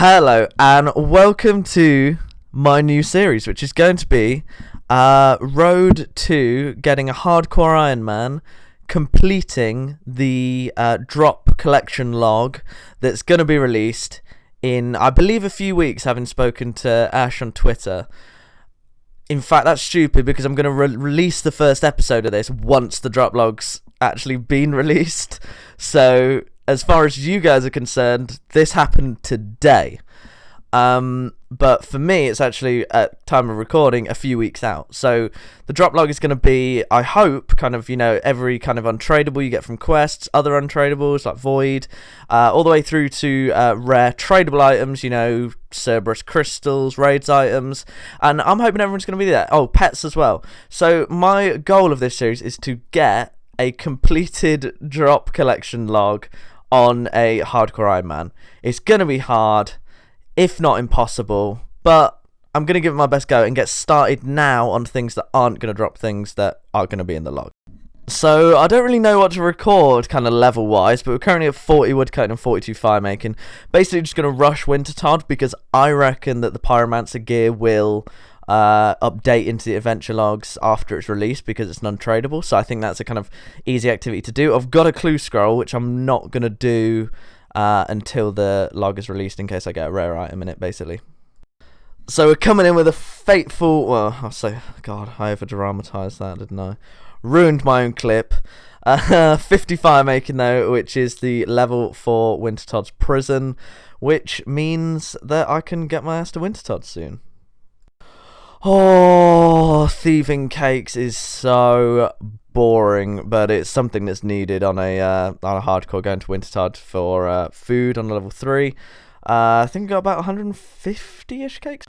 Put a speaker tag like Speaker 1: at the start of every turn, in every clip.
Speaker 1: Hello and welcome to my new series, which is going to be Road to getting a hardcore Iron Man, completing the drop collection log that's going to be released in, I believe, a few weeks, having spoken to Ash on Twitter. In fact, that's stupid because I'm going to release the first episode of this once the drop log's actually been released. So, as far as you guys are concerned, this happened today. But for me, it's actually, at time of recording, a few weeks out. So the drop log is going to be, I hope, kind of, every kind of untradable you get from quests, other untradables like Void, all the way through to rare tradable items, Cerberus crystals, raids items, and I'm hoping everyone's going to be there. Oh, pets as well. So my goal of this series is to get a completed drop collection log on a hardcore Iron Man. It's going to be hard, if not impossible, but I'm going to give it my best go and get started now on things that aren't going to drop things that are going to be in the log. So I don't really know what to record kind of level wise, but we're currently at 40 woodcutting and 42 fire making. Basically just going to rush Wintertodt because I reckon that the Pyromancer gear will update into the adventure logs after it's released because it's non-tradable. So I think that's a kind of easy activity to do. I've got a clue scroll which I'm not going to do until the log is released in case I get a rare item in it, basically. So we're coming in with a fateful, well, I'll say, God, I over-dramatised that, didn't I? Ruined my own clip. 50 fire making though, which is the level for Wintertodd's prison, which means that I can get my ass to Wintertodt soon. Oh, thieving cakes is so boring, but it's something that's needed on a hardcore going to Wintertodt for food on level 3. I think I got about 150-ish cakes.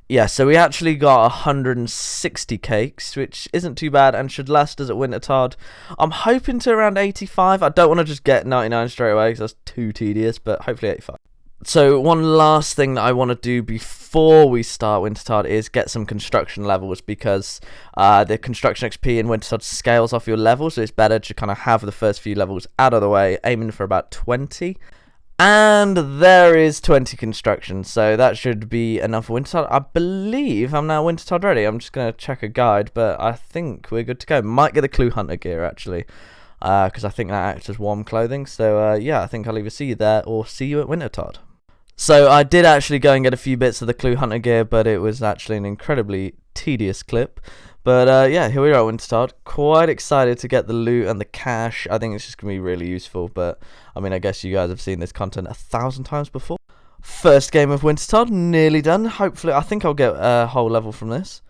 Speaker 1: Yeah, so we actually got 160 cakes, which isn't too bad and should last us at Wintertodt. I'm hoping to around 85. I don't want to just get 99 straight away because that's too tedious, but hopefully 85. So one last thing that I want to do before we start Wintertodt is get some construction levels, because the construction XP in Wintertodt scales off your level, so it's better to kind of have the first few levels out of the way, aiming for about 20. And there is 20 construction, so that should be enough for Wintertodt. I believe I'm now Wintertodt ready. I'm just going to check a guide, but I think we're good to go. Might get the Clue Hunter gear, actually, because I think that acts as warm clothing. So, yeah, I think I'll either see you there or see you at Wintertodt. So I did actually go and get a few bits of the Clue Hunter gear, but it was actually an incredibly tedious clip. But yeah, here we are at Wintertodt. Quite excited to get the loot and the cash. I think it's just going to be really useful, but I mean, I guess you guys have seen this content 1,000 times before. First game of Wintertodt, nearly done. Hopefully, I think I'll get a whole level from this.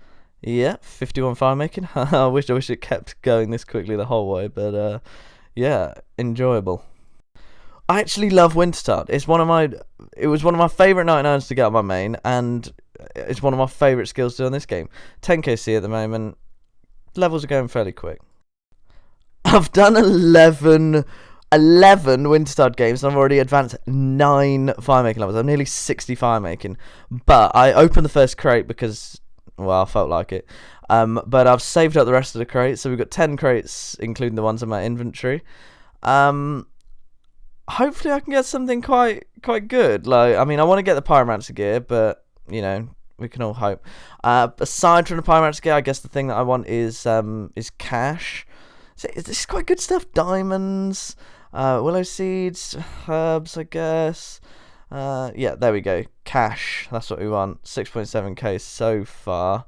Speaker 1: Yeah, 51 fire making. I wish it kept going this quickly the whole way, but yeah, enjoyable. I actually love Wintertodt. It was one of my favourite 99s to get on my main, and it's one of my favourite skills to do on this game. 10k C at the moment. Levels are going fairly quick. I've done 11 Wintertodt games, and I've already advanced 9 fire making levels. I'm nearly 60 fire making, but I opened the first crate because, well, I felt like it. But I've saved up the rest of the crates, so we've got 10 crates, including the ones in my inventory. Hopefully I can get something quite good. Like, I mean, I want to get the Pyromancer gear, but we can all hope. Aside from the Pyromancer gear, I guess the thing that I want is cash. So this is quite good stuff. Diamonds, willow seeds, herbs, I guess. Yeah, there we go. Cash. That's what we want. 6.7k so far.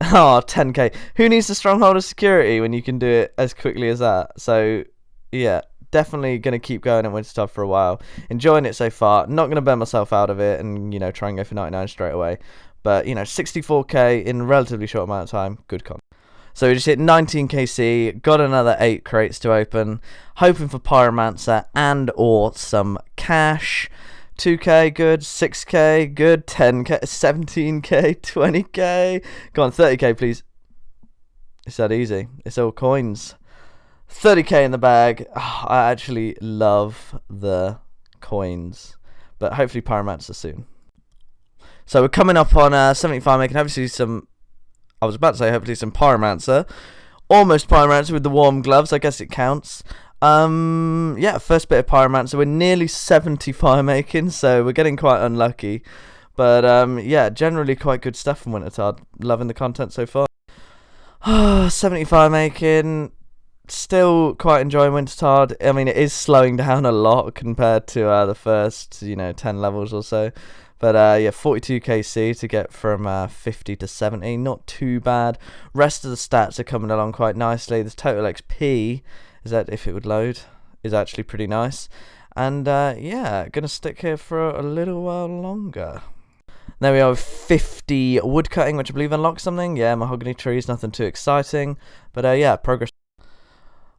Speaker 1: Oh, 10k. Who needs the stronghold of security when you can do it as quickly as that? So, yeah. Definitely going to keep going at Wintertodt for a while. Enjoying it so far. Not going to burn myself out of it and, try and go for 99 straight away. But, 64k in a relatively short amount of time. Good con. So we just hit 19k C. Got another 8 crates to open. Hoping for Pyromancer and or some cash. 2k, good. 6k, good. 10k, 17k, 20k. Go on, 30k, please. It's that easy. It's all coins. 30k in the bag. Oh, I actually love the coins, but hopefully Pyromancer soon. So we're coming up on 75 making hopefully some, I was about to say hopefully some Pyromancer. Almost Pyromancer with the warm gloves, I guess it counts. Yeah, first bit of Pyromancer. We're nearly 70 fire making, so we're getting quite unlucky. But yeah, generally quite good stuff from Wintertide. Loving the content so far. 70 fire making. Still quite enjoying Wintertide. I mean, it is slowing down a lot compared to the first, 10 levels or so. But yeah, 42 KC to get from 50 to 70. Not too bad. Rest of the stats are coming along quite nicely. The total XP, is that if it would load, is actually pretty nice. And yeah, going to stick here for a little while longer. There we are with 50 woodcutting, which I believe unlocks something. Yeah, mahogany trees, nothing too exciting. But yeah, progress.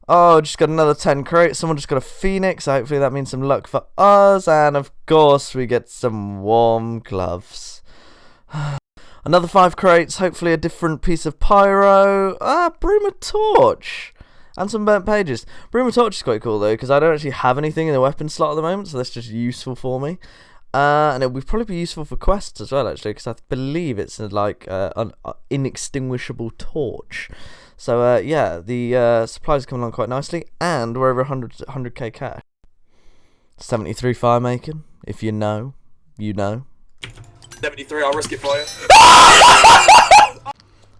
Speaker 1: Oh, just got another 10 crates. Someone just got a phoenix. So hopefully that means some luck for us. And of course, we get some warm gloves. Another 5 crates. Hopefully a different piece of pyro. Broom a torch. And some burnt pages. Broom a torch is quite cool though, because I don't actually have anything in the weapon slot at the moment. So that's just useful for me. And it would probably be useful for quests as well, actually, because I believe it's like an inextinguishable torch. So yeah, the supplies come along quite nicely, and we're over 100k cash. 73 fire making, if you know, you know.
Speaker 2: 73, I'll risk it for you.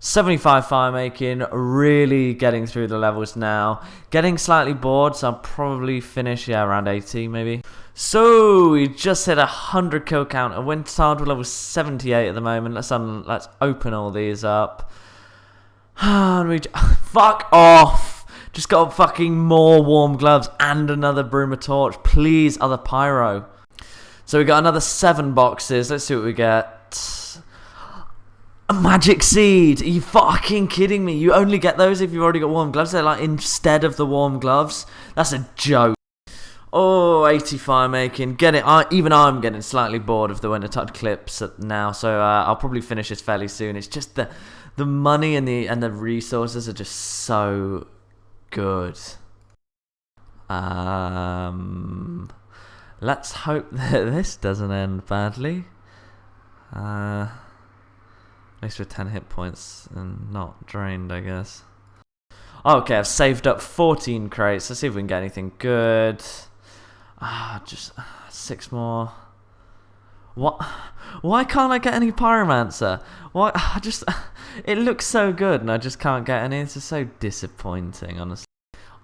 Speaker 3: 75 fire making, really getting through the levels now. Getting slightly bored, so I'll probably finish, around 80 maybe. So, we just hit 100 kill count at Wintertide. We're level 78 at the moment. Let's open all these up. And we fuck off! Just got fucking more warm gloves and another broom of torch. Please, other pyro. So we got another 7 boxes. Let's see what we get. A magic seed. Are you fucking kidding me? You only get those if you've already got warm gloves. They're like instead of the warm gloves. That's a joke. Oh, 80 fire making. Even I'm getting slightly bored of the Wintertide clips now. So I'll probably finish this fairly soon. It's just the money and the resources are just so good. Let's hope that this doesn't end badly. At least with 10 hit points and not drained, I guess. Okay, I've saved up 14 crates. Let's see if we can get anything good. Just 6 more. What? Why can't I get any Pyromancer? Why? It looks so good and I just can't get any. It's just so disappointing, honestly.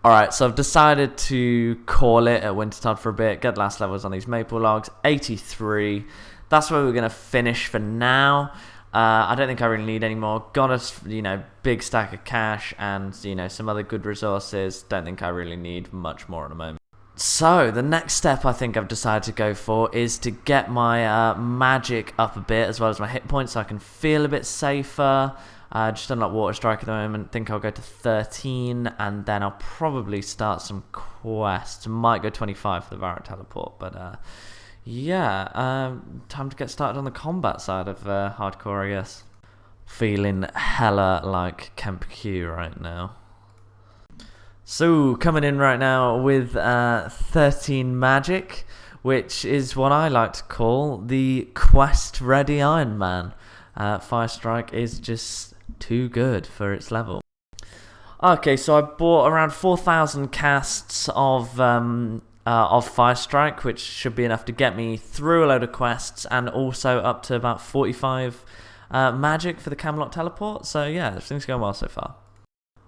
Speaker 3: Alright, so I've decided to call it at Wintertide for a bit. Get last levels on these maple logs. 83. That's where we're going to finish for now. I don't think I really need any more. Got a big stack of cash and some other good resources. Don't think I really need much more at the moment. So the next step I think I've decided to go for is to get my magic up a bit as well as my hit points so I can feel a bit safer. Just unlock Water Strike at the moment. Think I'll go to 13 and then I'll probably start some quests. Might go 25 for the Varrock Teleport, but yeah, time to get started on the combat side of hardcore, I guess. Feeling hella like Kemp Q right now. So, coming in right now with 13 magic, which is what I like to call the quest-ready Iron Man. Fire Strike is just too good for its level. Okay, so I bought around 4,000 casts of Fire Strike, which should be enough to get me through a load of quests and also up to about 45 magic for the Camelot Teleport. So yeah, everything's going well so far.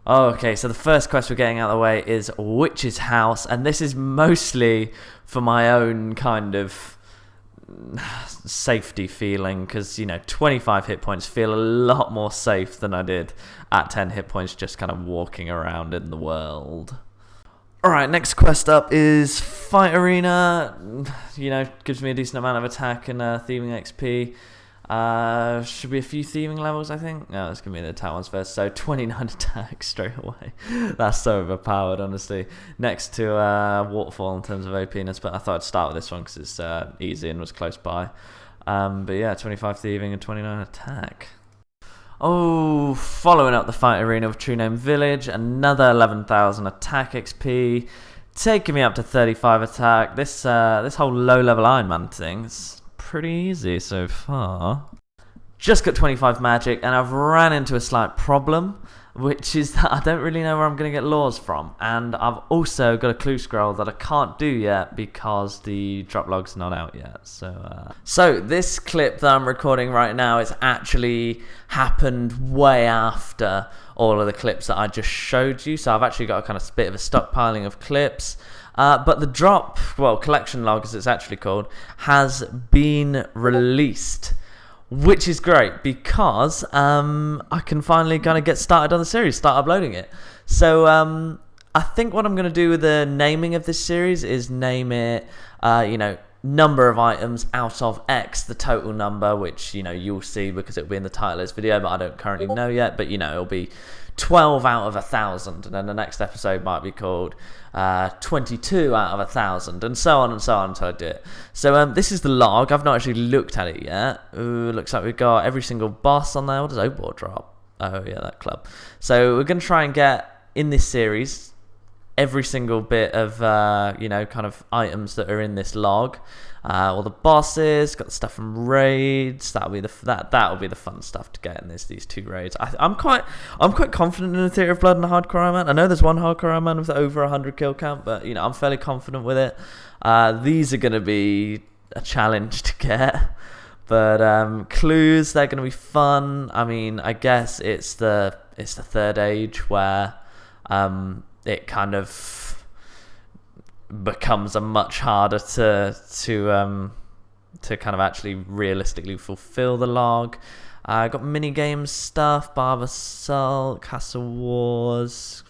Speaker 3: Okay, so the first quest we're getting out of the way is Witch's House, and this is mostly for my own kind of safety feeling, because 25 hit points feel a lot more safe than I did at 10 hit points just kind of walking around in the world. Alright, next quest up is Fight Arena. Gives me a decent amount of attack and thieving XP. Should be a few thieving levels, I think. No, it's going to be the attack ones first. So 29 attack straight away. That's so overpowered, honestly. Next to Waterfall in terms of OPness, but I thought I'd start with this one because it's easy and was close by. But yeah, 25 thieving and 29 attack. Oh, following up the Fight Arena with True Name Village, another 11,000 attack XP, taking me up to 35 attack. This whole low-level Iron Man thing is pretty easy so far. just got 25 magic, and I've ran into a slight problem, which is that I don't really know where I'm going to get laws from, and I've also got a clue scroll that I can't do yet because the drop log's not out yet. So this clip that I'm recording right now is actually happened way after all of the clips that I just showed you, so I've actually got a kind of bit of a stockpiling of clips. But the drop, collection log as it's actually called, has been released, which is great because I can finally kind of get started on the series, start uploading it. So I think what I'm going to do with the naming of this series is name it, number of items out of X, the total number, which, you'll see because it'll be in the title of this video, but I don't currently know yet. But, it'll be 12 out of 1,000, and then the next episode might be called 22 out of 1,000, and so on until I do it. So this is the log. I've not actually looked at it yet. Ooh, looks like we've got every single boss on there. What does Obor drop? Oh yeah, that club. So we're going to try and get, in this series, every single bit of kind of items that are in this log. All the bosses, got the stuff from raids. That'll be the fun stuff to get in these 2 raids. I'm quite confident in the Theatre of Blood and the Hardcore Iron Man. I know there's one Hardcore Iron Man with over 100 kill count, but I'm fairly confident with it. These are going to be a challenge to get, but clues, they're going to be fun. I mean, I guess it's the 3rd age where it kind of becomes a much harder to kind of actually realistically fulfill the log. I got mini games stuff, Barber Assault, Castle Wars,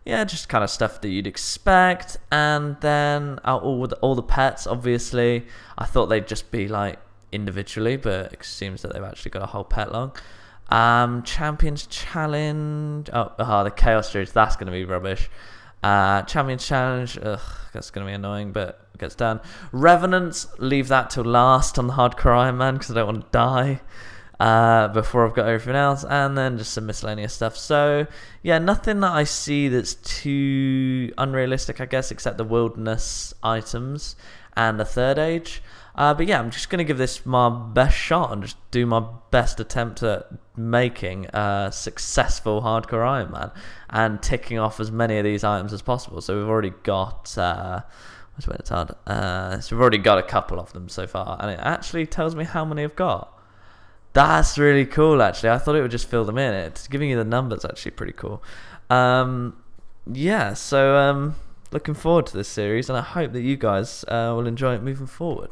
Speaker 3: just kind of stuff that you'd expect. And then all the pets, obviously. I thought they'd just be like individually, but it seems that they've actually got a whole pet log. Champions Challenge. The Chaos Series. That's going to be rubbish. Champions Challenge. That's going to be annoying, but it gets done. Revenants. Leave that till last on the Hardcore Iron Man because I don't want to die before I've got everything else. And then just some miscellaneous stuff. So yeah, nothing that I see that's too unrealistic, I guess, except the wilderness items and the 3rd age. But yeah, I'm just going to give this my best shot and just do my best attempt at making a successful Hardcore Iron Man and ticking off as many of these items as possible. So we've already got, so we've already got a couple of them so far, and it actually tells me how many I've got. That's really cool, actually. I thought it would just fill them in. It's giving you the numbers, actually pretty cool. Looking forward to this series, and I hope that you guys will enjoy it moving forward.